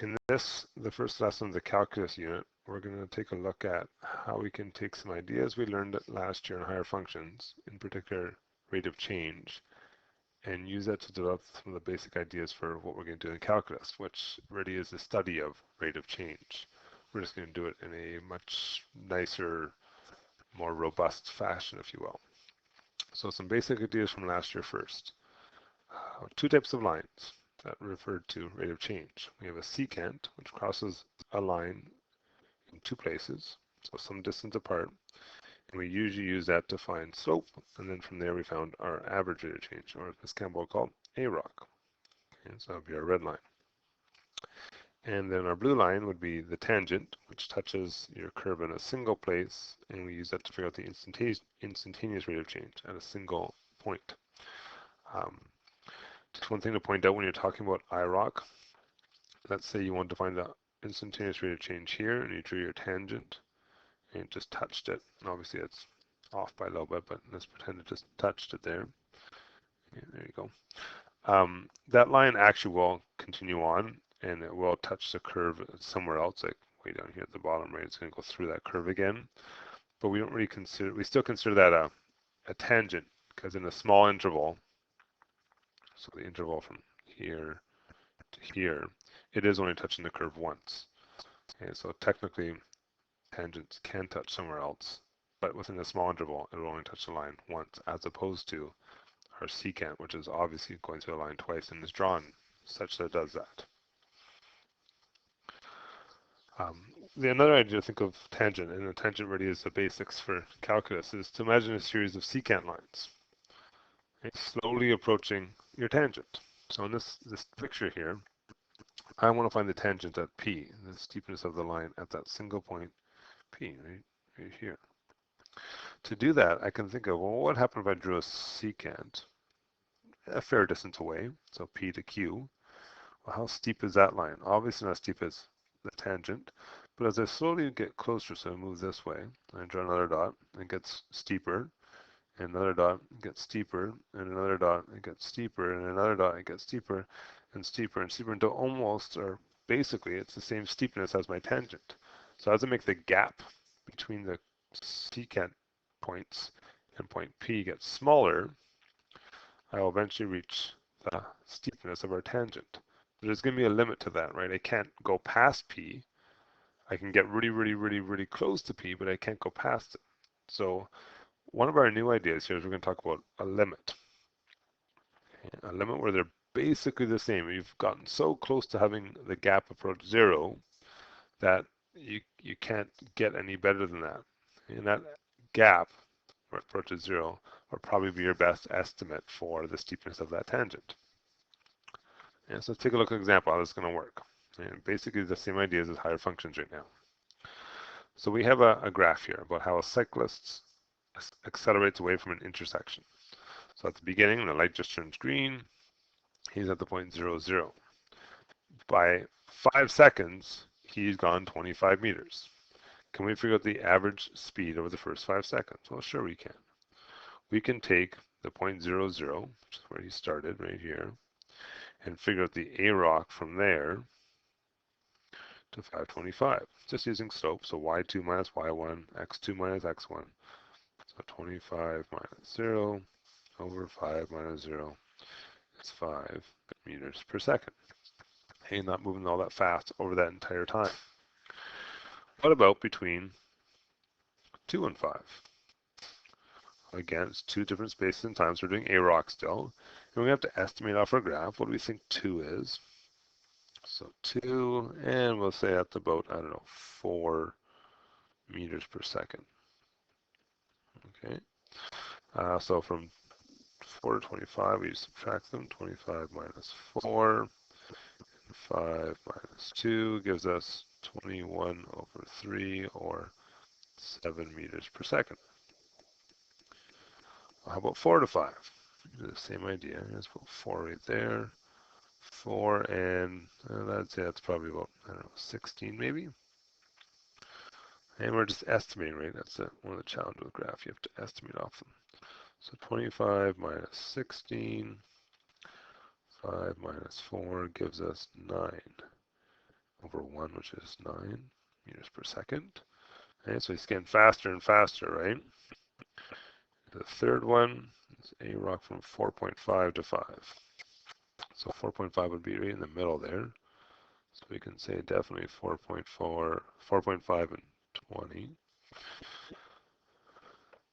In this, the first lesson of the calculus unit, we're going to take a look at how we can take some ideas we learned last year in higher functions, in particular rate of change, and use that to develop some of the basic ideas for what we're going to do in calculus, which really is the study of rate of change. We're just going to do it in a much nicer, more robust fashion, if you will. So some basic ideas from last year first. Two types of lines that refer to rate of change. We have a secant, which crosses a line in two places, so some distance apart, and we usually use that to find slope, and then from there we found our average rate of change, or as Campbell called AROC. Okay, so that would be our red line. And then our blue line would be the tangent, which touches your curve in a single place, and we use that to figure out the instantaneous rate of change at a single point. Just one thing to point out when you're talking about IROC, let's say you want to find the instantaneous rate of change here, and you drew your tangent, and it just touched it. And obviously it's off by a little bit, but let's pretend it just touched it there. Okay, there you go. That line actually will continue on, and it will touch the curve somewhere else, like way down here at the bottom, right? It's going to go through that curve again, but we don't really consider, we still consider that a tangent, because in a small interval, so the interval from here to here, it is only touching the curve once. Okay, so technically, tangents can touch somewhere else, but within a small interval, it will only touch the line once, as opposed to our secant, which is obviously going through the line twice and is drawn such that it does that. Another idea to think of tangent, and the tangent really is the basics for calculus, is to imagine a series of secant lines, okay, slowly approaching your tangent. So in this picture here, I want to find the tangent at P, the steepness of the line at that single point P, right here. To do that, I can think of, well, what happened if I drew a secant a fair distance away, so P to Q? Well, how steep is that line? Obviously not as steep as the tangent, but as I slowly get closer, so I move this way, I draw another dot, it gets steeper, and another dot gets steeper, and another dot it gets steeper, and another dot it gets steeper, and steeper, and steeper, until almost, or basically, it's the same steepness as my tangent. So as I make the gap between the secant points and point P get smaller, I will eventually reach the steepness of our tangent. But there's going to be a limit to that, right? I can't go past P. I can get really close to P, but I can't go past it. So one of our new ideas here is we're going to talk about a limit. Okay? A limit where they're basically the same. You've gotten so close to having the gap approach zero that you can't get any better than that. And that gap, where it approaches zero, will probably be your best estimate for the steepness of that tangent. And so let's take a look at an example how this is going to work. And basically the same ideas as higher functions right now. So we have a graph here about how a cyclist accelerates away from an intersection. So at the beginning, the light just turns green. He's at the point 0, 0. By 5 seconds, he's gone 25 meters. Can we figure out the average speed over the first 5 seconds? Well, sure we can. We can take the point 0, 0, which is where he started right here, and figure out the AROC from there to 525, just using slope. So y2 minus y1, x2 minus x1. So 25 minus 0 over 5 minus 0 is 5 meters per second. Hey, not moving all that fast over that entire time. What about between 2 and 5? Again, it's two different spaces and times. We're doing AROC still. And we have to estimate off our graph. What do we think 2 is? So 2, and we'll say that's about, I don't know, 4 meters per second. Okay. So from 4 to 25, we subtract them. 25 minus 4, and 5 minus 2 gives us 21 over 3, or 7 meters per second. How about 4 to 5? The same idea. Let's put 4 right there. 4, and I'd say that's probably about, I don't know, 16 maybe. And we're just estimating, right? That's one of the challenges with graph. You have to estimate off them. So 25 minus 16, 5 minus 4 gives us 9 over 1, which is 9 meters per second. Okay, so he's getting faster and faster, right? The third one is AROC from 4.5 to 5. So 4.5 would be right in the middle there. So we can say definitely 4.4, 4.5 and 20.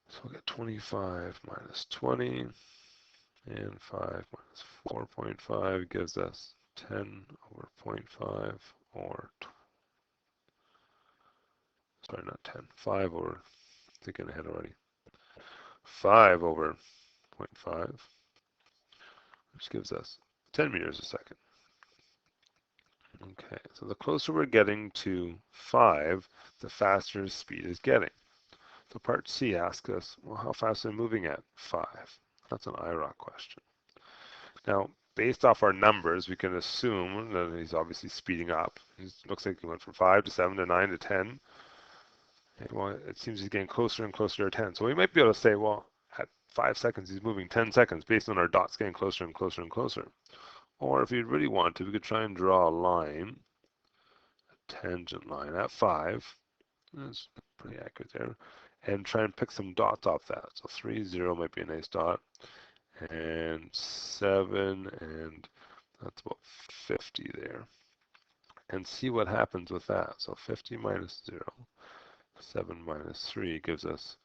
So we'll get 25 minus 20, and 5 minus 4.5 gives us 10 over 0.5, or, sorry, not 10, 5 over, thinking ahead already, 5 over 0.5, which gives us 10 meters a second. Okay, so the closer we're getting to 5, the faster his speed is getting. So part C asks us, well, how fast are we moving at 5? That's an IROC question. Now, based off our numbers, we can assume that he's obviously speeding up. It looks like he went from 5 to 7 to 9 to 10. And well, it seems he's getting closer and closer to 10. So we might be able to say, well, at 5 seconds, he's moving 10 seconds based on our dots getting closer and closer and closer. Or if you really want to, we could try and draw a line, a tangent line at 5. That's pretty accurate there. And try and pick some dots off that. So 3, 0 might be a nice dot. And 7, and that's about 50 there. And see what happens with that. So 50 minus 0, 7 minus 3 gives us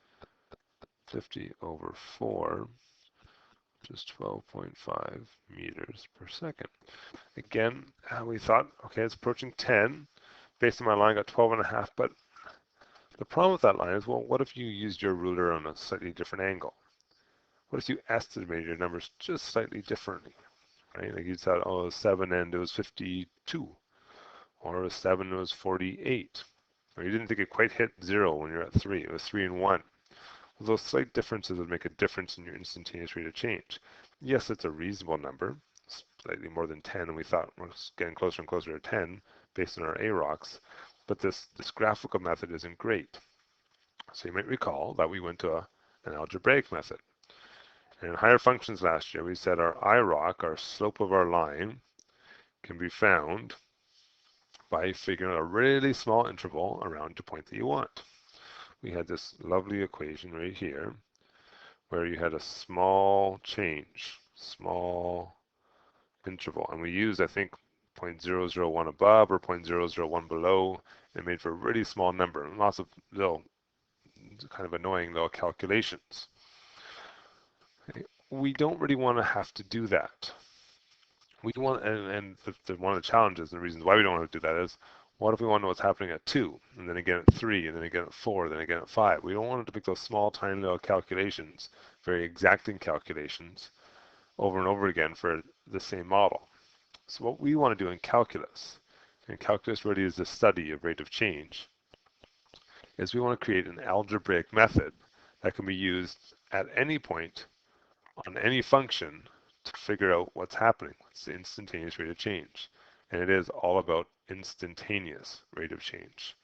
50 over 4, which is 12.5 meters per second. Again, we thought, okay, it's approaching 10. Based on my line, I got 12 and a half, but the problem with that line is, well, what if you used your ruler on a slightly different angle? What if you estimated your numbers just slightly differently, right? Like you said, oh, it was 7 and it was 52, or it was 7 and it was 48. Or you didn't think it quite hit 0 when you're at 3, it was 3 and 1. Well, those slight differences would make a difference in your instantaneous rate of change. Yes, it's a reasonable number, slightly more than 10, and we thought we're getting closer and closer to 10 based on our AROCs, but this graphical method isn't great. So you might recall that we went to an algebraic method. And in higher functions last year, we said our IROC, our slope of our line, can be found by figuring out a really small interval around the point that you want. We had this lovely equation right here where you had a small change, small interval, and we used, I think, 0.001 above or 0.001 below, and made for a really small number and lots of little kind of annoying little calculations. Okay. We don't really want to have to do that. We want, and one of the challenges and the reasons why we don't want to do that is, what if we want to know what's happening at 2, and then again at 3, and then again at 4, then again at 5? We don't want to make those small, tiny little calculations, very exacting calculations, over and over again for the same model. So what we want to do in calculus, and calculus really is the study of rate of change, is we want to create an algebraic method that can be used at any point on any function to figure out what's happening, what's the instantaneous rate of change. And it is all about instantaneous rate of change.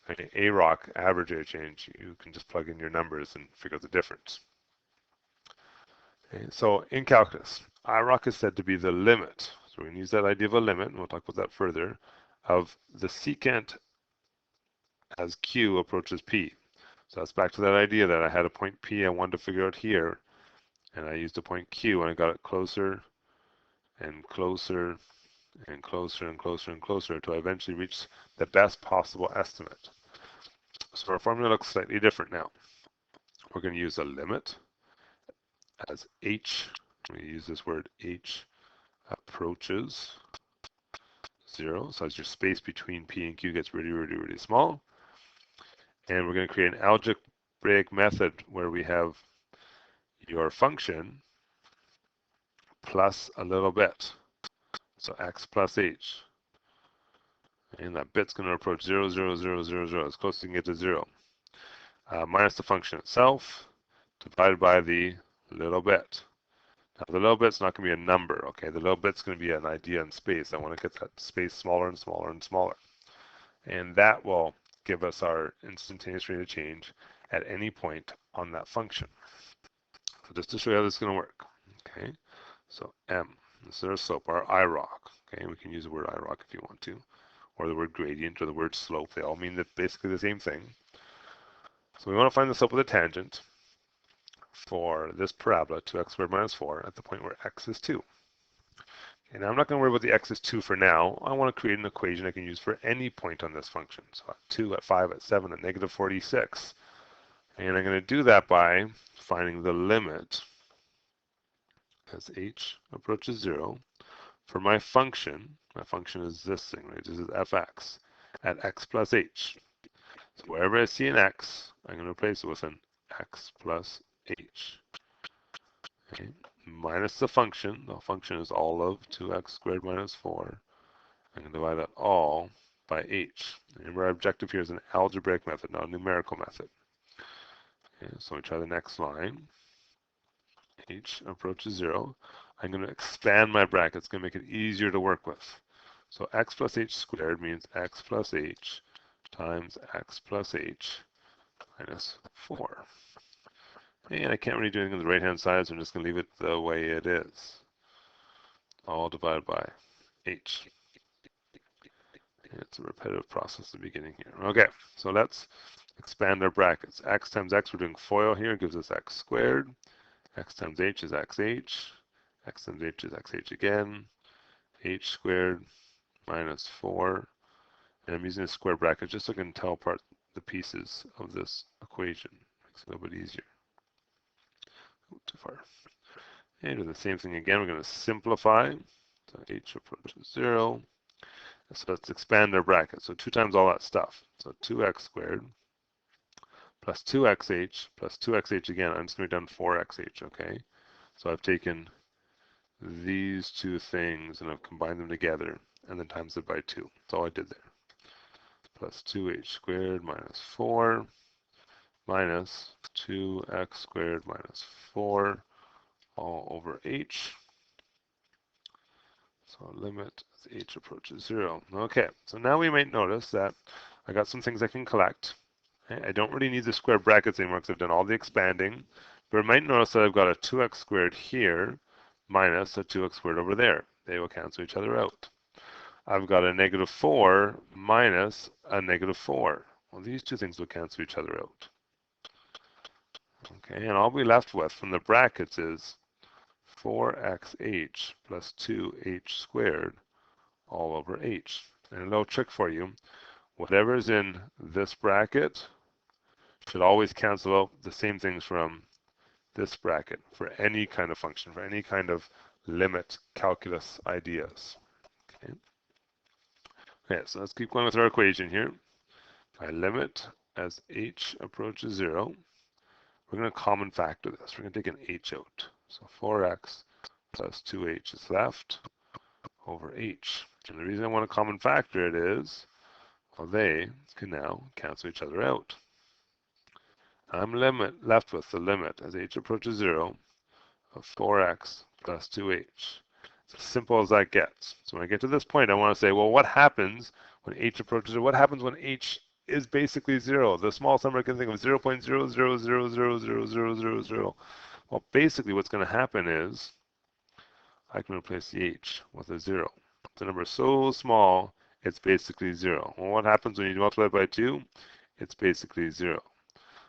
Okay, AROC, average rate of change, you can just plug in your numbers and figure out the difference. Okay, so in calculus, IROC is said to be the limit. So we can use that idea of a limit, and we'll talk about that further, of the secant as Q approaches P. So that's back to that idea that I had a point P I wanted to figure out here, and I used a point Q and I got it closer and closer and closer and closer and closer until I eventually reach the best possible estimate. So our formula looks slightly different now. We're going to use a limit as H, we use this word H approaches 0. So as your space between P and Q gets really, really, really small. And we're going to create an algebraic method where we have your function plus a little bit. So x plus h. And that bit's going to approach 0, 0, 0, 0, 0, as close as you can get to 0. Minus the function itself, divided by the little bit. Now the little bit's not going to be a number, okay? The little bit's going to be an idea in space. I want to get that space smaller and smaller and smaller. And that will give us our instantaneous rate of change at any point on that function. So just to show you how this is going to work, okay? So M, this is our slope, our IROC, okay? We can use the word IROC if you want to. or the word gradient, or the word slope. They all mean basically the same thing. So we want to find the slope of the tangent for this parabola, 2x squared minus 4, at the point where x is 2. Okay, now I'm not going to worry about the x is 2 for now. I want to create an equation I can use for any point on this function. So at 2, at 5, at 7, at negative 46. And I'm going to do that by finding the limit as h approaches 0 for my function. My function is this thing, right? This is fx at x plus h. So wherever I see an x, I'm going to replace it with an x plus h. Okay. Minus the function. The function is all of 2x squared minus 4. I'm going to divide that all by h. Remember, our objective here is an algebraic method, not a numerical method. Okay, so we try the next line. H approaches 0. I'm going to expand my bracket. It's going to make it easier to work with. So x plus h squared means x plus h times x plus h minus 4. And I can't really do anything on the right-hand side, so I'm just going to leave it the way it is. All divided by h. It's a repetitive process at the beginning here. Okay, so let's expand our brackets. X times x, we're doing FOIL here, gives us x squared. X times h is xh. X times h is xh again. H squared minus 4. And I'm using a square bracket just so I can tell apart the pieces of this equation. Makes it a little bit easier. Too far. And do the same thing again. We're going to simplify. So h approaches 0. So let's expand our bracket. So 2 times all that stuff. So 2x squared plus 2xh plus 2xh again. I'm just going to be done 4xh, okay? So I've taken these two things and I've combined them together and then times it by 2. That's all I did there. Plus 2h squared minus 4 minus 2x squared minus 4 all over h. So limit as h approaches 0. Okay, so now we might notice that I got some things I can collect. I don't really need the square brackets anymore because I've done all the expanding. But I might notice that I've got a 2x squared here minus a 2x squared over there. They will cancel each other out. I've got a negative 4 minus a negative 4. Well, these two things will cancel each other out. Okay, and all we left with from the brackets is 4xh plus 2h squared all over h. And a little trick for you, whatever's in this bracket should always cancel out the same things from this bracket for any kind of function, for any kind of limit calculus ideas. Okay, okay, so let's keep going with our equation here. By limit as h approaches 0, we're going to common factor this. We're going to take an h out. So 4x plus 2h is left over h. And the reason I want to common factor it is, well, they can now cancel each other out. I'm left with the limit as h approaches 0 of 4x plus 2h. It's as simple as that gets. So when I get to this point, I want to say, well, what happens when h approaches 0? What happens when h is basically 0? The smallest number I can think of is 0.000000000. Well, basically what's going to happen is I can replace the h with a 0. The number is so small, it's basically 0. Well, what happens when you multiply by 2? It's basically 0.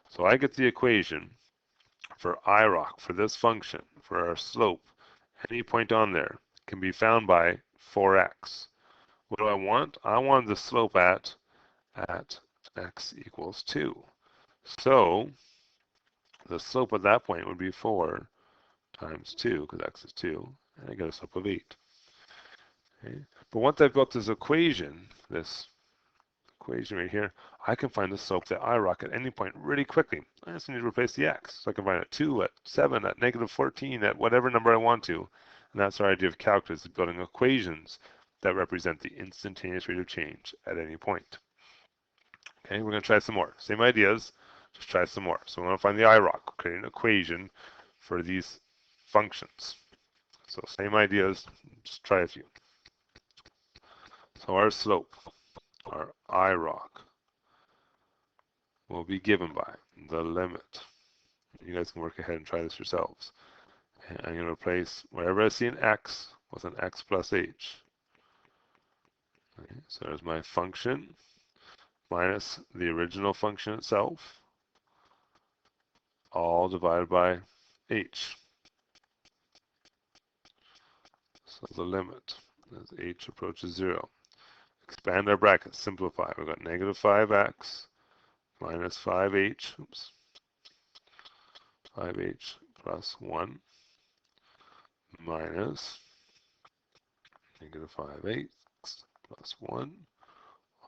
So I get the equation for IROC, for this function, for our slope, any point on there can be found by 4x. What do I want? I want the slope at x equals 2. So the slope at that point would be 4 times 2, because x is 2, and I get a slope of 8. Okay? But once I've got this equation right here, I can find the slope that IROC at any point really quickly. I just need to replace the x. So I can find at 2, at 7, at negative 14, at whatever number I want to. And that's our idea of calculus, is building equations that represent the instantaneous rate of change at any point. Okay, we're going to try some more. Same ideas, just try some more. So we want to find the IROC, create an equation for these functions. So same ideas, just try a few. So our slope, our IROC, will be given by the limit. You guys can work ahead and try this yourselves. And I'm going to replace wherever I see an x with an x plus h. Okay, so there's my function minus the original function itself, all divided by h. So the limit as h approaches 0. Expand our brackets, simplify. We've got negative 5x minus 5h, 5h plus 1 minus negative 5x plus 1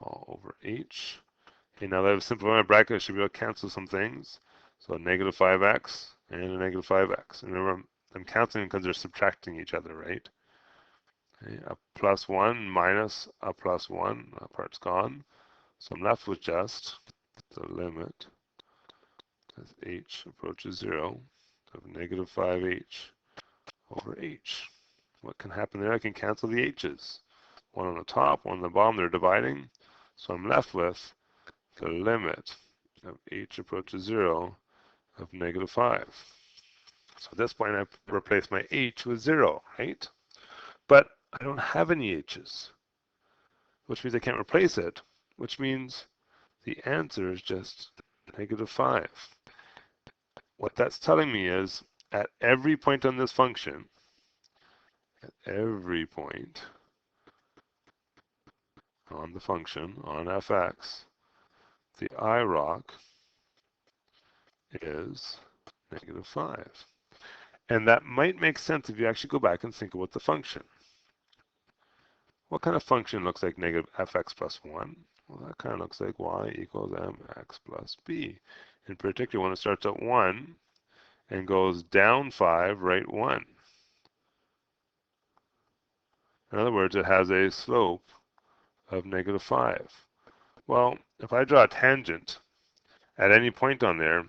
all over h. Okay, now that I've simplified my bracket, I should be able to cancel some things. So a negative 5x and a negative 5x. And remember, I'm canceling because they're subtracting each other, right? Okay, a plus 1 minus a plus 1, that part's gone. So I'm left with just the limit as h approaches 0 of negative 5h over h. What can happen there? I can cancel the h's. One on the top, one on the bottom, they're dividing. So I'm left with the limit of h approaches 0 of negative 5. So at this point, I replace my h with 0, right? But I don't have any h's, which means I can't replace it, which means the answer is just negative 5. What that's telling me is at every point on this function, at every point on the function, on fx, the IROC is negative 5. And that might make sense if you actually go back and think about the function. What kind of function looks like negative fx plus 1? Well, that kind of looks like y equals mx plus b. In particular, when it starts at 1 and goes down 5, right 1. In other words, it has a slope of negative 5. Well, if I draw a tangent at any point on there,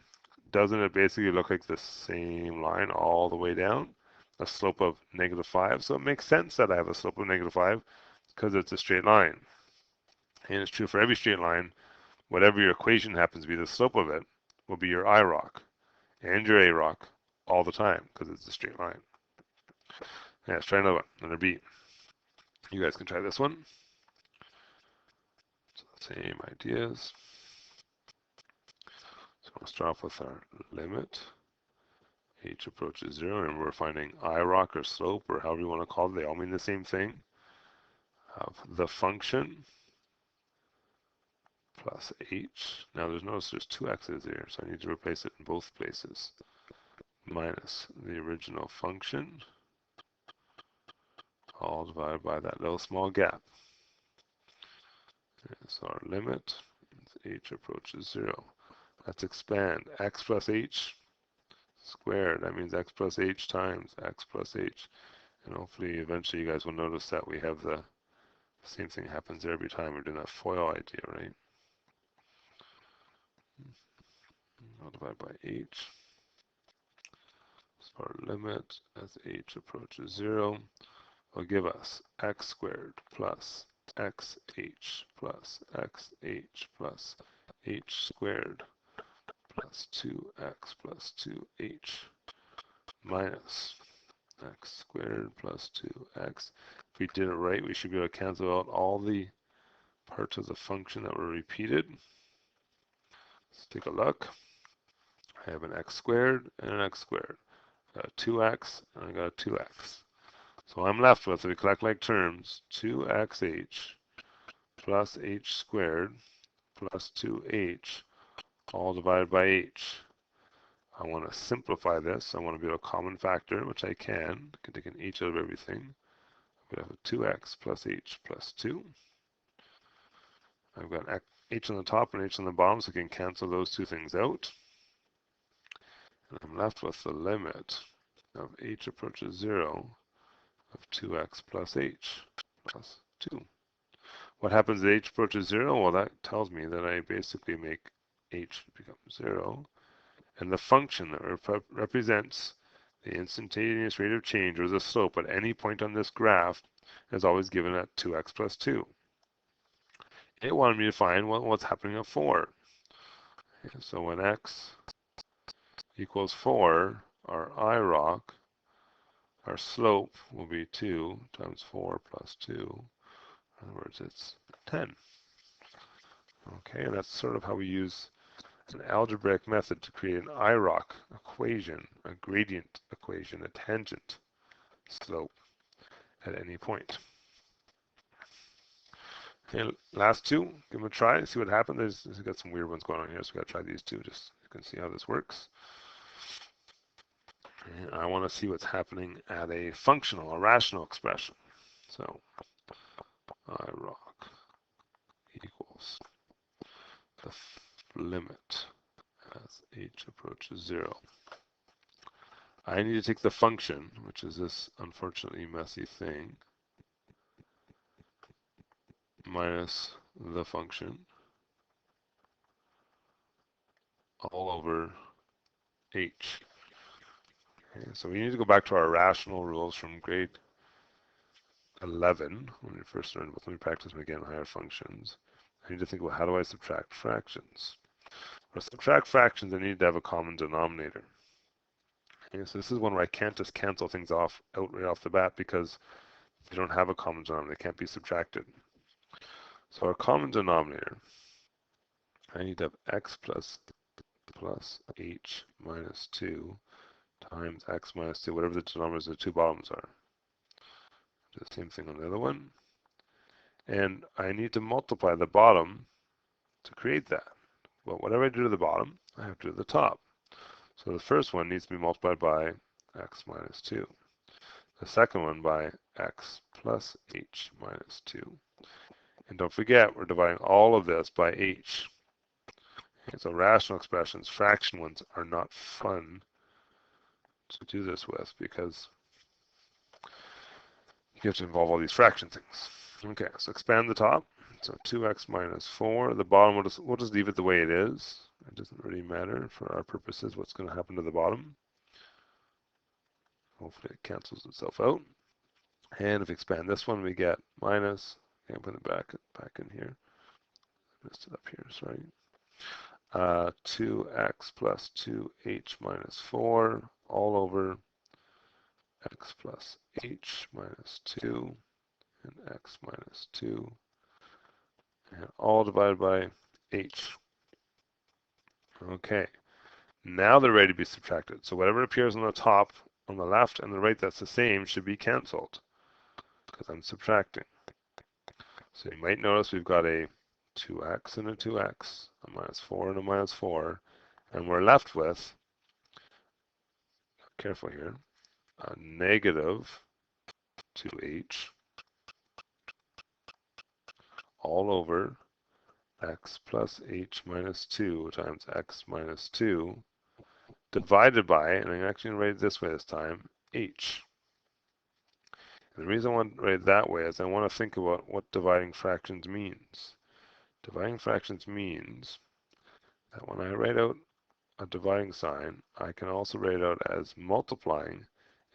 doesn't it basically look like the same line all the way down? A slope of negative 5. So it makes sense that I have a slope of negative 5 because it's a straight line. And it's true for every straight line. Whatever your equation happens to be, the slope of it will be your IROC and your AROC all the time because it's a straight line. Yeah, let's try another one, another B. You guys can try this one. So same ideas. So we'll start off with our limit. H approaches 0, and we're finding IROC or slope, or however you want to call it. They all mean the same thing. Of the function plus h. Now notice there's two x's here, so I need to replace it in both places. Minus the original function, all divided by that little small gap. So our limit, h approaches 0. Let's expand. X plus h squared. That means x plus h times x plus h. And hopefully, eventually, you guys will notice that we have the same thing happens every time we're doing that FOIL idea, right? I'll divide by h. So our limit as h approaches 0 will give us x squared plus xh plus xh plus h squared plus 2x plus 2h minus x squared plus 2x. If we did it right, we should be able to cancel out all the parts of the function that were repeated. Let's take a look. I have an x squared and an x squared. I got a 2x and I got a 2x. So I'm left with, if we collect like terms, 2xh plus h squared plus 2h all divided by h. I want to simplify this. I want to be able to common factor, which I can. I can take an h out of everything. I'm going to have a 2x plus h plus 2. I've got h on the top and h on the bottom, so I can cancel those two things out. And I'm left with the limit of h approaches 0 of 2x plus h plus 2. What happens as h approaches 0? Well, that tells me that I basically make h become 0. And the function that represents the instantaneous rate of change, or the slope, at any point on this graph is always given at 2x plus 2. It wanted me to find what's happening at 4. Okay, so when x equals 4, our IROC, our slope will be 2 times 4 plus 2. In other words, it's 10. Okay, and that's sort of how we use an algebraic method to create an IROC equation, a gradient equation, a tangent slope at any point. Okay, last two, give them a try, see what happens. We've got some weird ones going on here, so we got to try these two just so you can see how this works. And I want to see what's happening at a functional, a rational expression. So IROC equals the limit as h approaches 0. I need to take the function, which is this unfortunately messy thing, minus the function all over h. Okay, so we need to go back to our rational rules from grade 11 when we first learned about, let me practice them again, higher functions. I need to think about how do I subtract fractions. For subtract fractions, I need to have a common denominator. Okay, so this is one where I can't just cancel things off right off the bat because they don't have a common denominator. They can't be subtracted. So our common denominator, I need to have x plus h minus 2 times x minus 2, whatever the denominators of the two bottoms are. Do the same thing on the other one. And I need to multiply the bottom to create that. Well, whatever I do to the bottom, I have to do to the top. So the first one needs to be multiplied by x minus 2. The second one by x plus h minus 2. And don't forget, we're dividing all of this by h. Okay, so rational expressions, fraction ones, are not fun to do this with because you have to involve all these fraction things. Okay, so expand the top. So 2x minus 4. The bottom, we'll just leave it the way it is. It doesn't really matter for our purposes what's going to happen to the bottom. Hopefully it cancels itself out. And if we expand this one, we get minus, okay, put it back in here. Messed it up here, sorry. 2x plus 2h minus 4 all over x plus h minus 2 and x minus 2 and all divided by h. Okay, now they're ready to be subtracted. So whatever appears on the top, on the left and the right that's the same should be canceled because I'm subtracting. So you might notice we've got a 2x and a 2x, a minus 4 and a minus 4, and we're left with, careful here, a negative 2h all over x plus h minus 2 times x minus 2 divided by, and I'm actually going to write it this way this time, h. And the reason I want to write it that way is I want to think about what dividing fractions means. Dividing fractions means that when I write out a dividing sign, I can also write it out as multiplying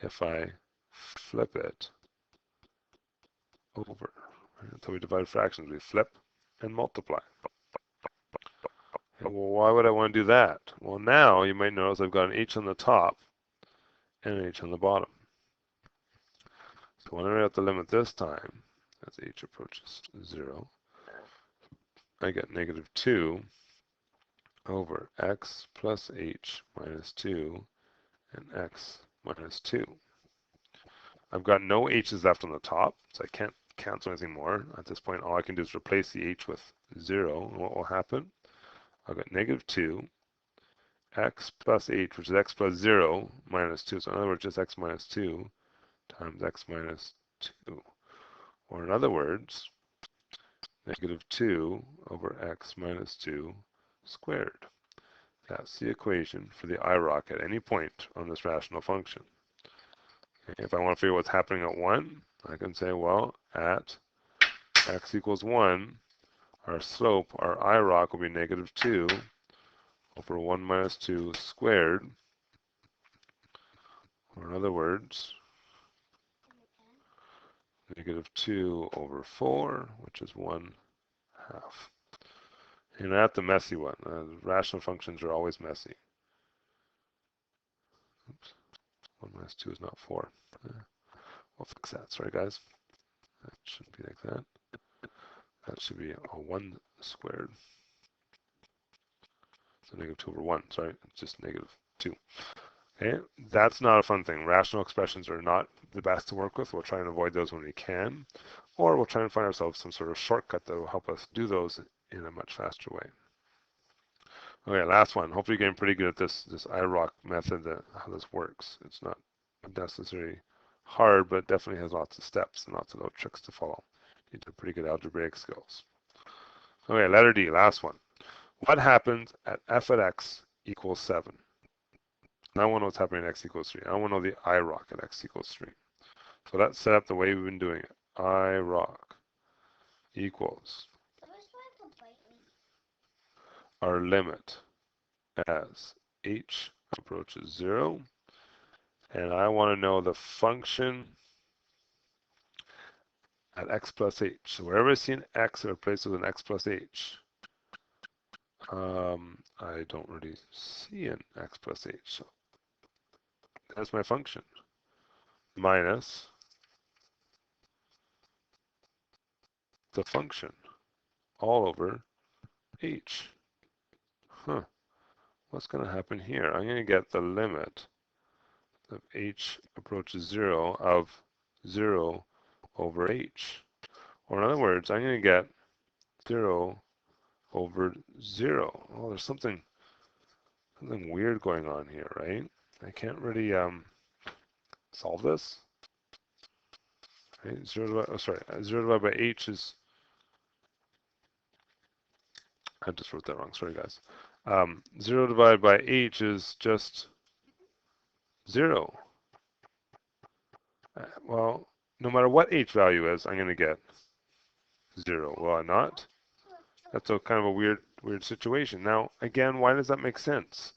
if I flip it over. Until we divide fractions, we flip and multiply. Okay, well, why would I want to do that? Well, now you might notice I've got an h on the top and an h on the bottom. So when I write out the limit this time, as h approaches 0, I get negative 2 over x plus h minus 2 and x minus 2. I've got no h's left on the top, so I can't cancel anything more. At this point, all I can do is replace the h with 0. And what will happen? I've got negative 2 x plus h, which is x plus 0 minus 2. So in other words, just x minus 2 times x minus 2. Or in other words, negative 2 over x minus 2 squared. That's the equation for the IROC at any point on this rational function. If I want to figure what's happening at 1, I can say, well, at x equals 1, our slope, our IROC, will be negative 2 over 1 minus 2 squared. Or in other words, negative 2 over 4, which is 1/2. And that's the messy one. Rational functions are always messy. Oops. 1 minus 2 is not 4. We'll fix that. Sorry, guys. That shouldn't be like that. That should be a 1 squared. So negative 2 over 1, sorry, it's just negative 2. Okay, that's not a fun thing. Rational expressions are not the best to work with. We'll try and avoid those when we can, or we'll try and find ourselves some sort of shortcut that will help us do those in a much faster way. Okay, last one. Hopefully you're getting pretty good at this IROC method, how this works. It's not necessarily hard, but it definitely has lots of steps and lots of little tricks to follow. You need pretty good algebraic skills. Okay, letter D, last one. What happens at f at x equals 7? And I want to know what's happening at x equals 3. I want to know the IROC at x equals 3. So let's set up the way we've been doing it. IROC equals our limit as h approaches 0. And I want to know the function at x plus h. So wherever I see an x, I replace it with an x plus h. I don't really see an x plus h. So that's my function. Minus the function all over h. What's going to happen here? I'm going to get the limit of h approaches 0 of 0 over h. Or in other words, I'm going to get 0 over 0. Oh, there's something weird going on here, right? I can't really solve this. Right? 0 divided by h is, I just wrote that wrong, sorry guys. 0 divided by h is just 0. Well, no matter what h value is, I'm going to get 0. Will I not? That's a kind of a weird situation. Now, again, why does that make sense?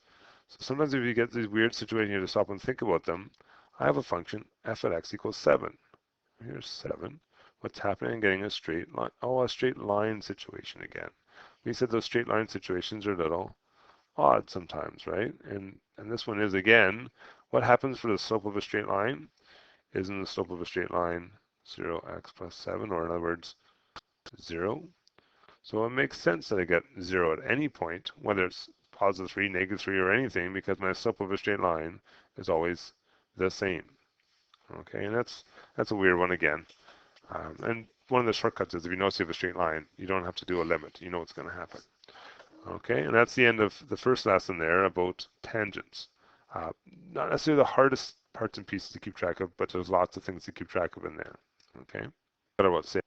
So sometimes if you get these weird situations, you have to stop and think about them. I have a function, f at x equals 7. Here's 7. What's happening? I'm getting a straight line. Oh, a straight line situation again. We said those straight line situations are a little odd sometimes, right? And this one is, again, what happens for the slope of a straight line? Isn't the slope of a straight line 0x plus 7, or in other words, 0? So it makes sense that I get 0 at any point, whether it's positive 3, negative 3, or anything, because my slope of a straight line is always the same. Okay, and that's a weird one again. And one of the shortcuts is if you notice you have a straight line, you don't have to do a limit. You know what's going to happen. Okay, and that's the end of the first lesson there about tangents. Not necessarily the hardest parts and pieces to keep track of, but there's lots of things to keep track of in there. Okay, what about say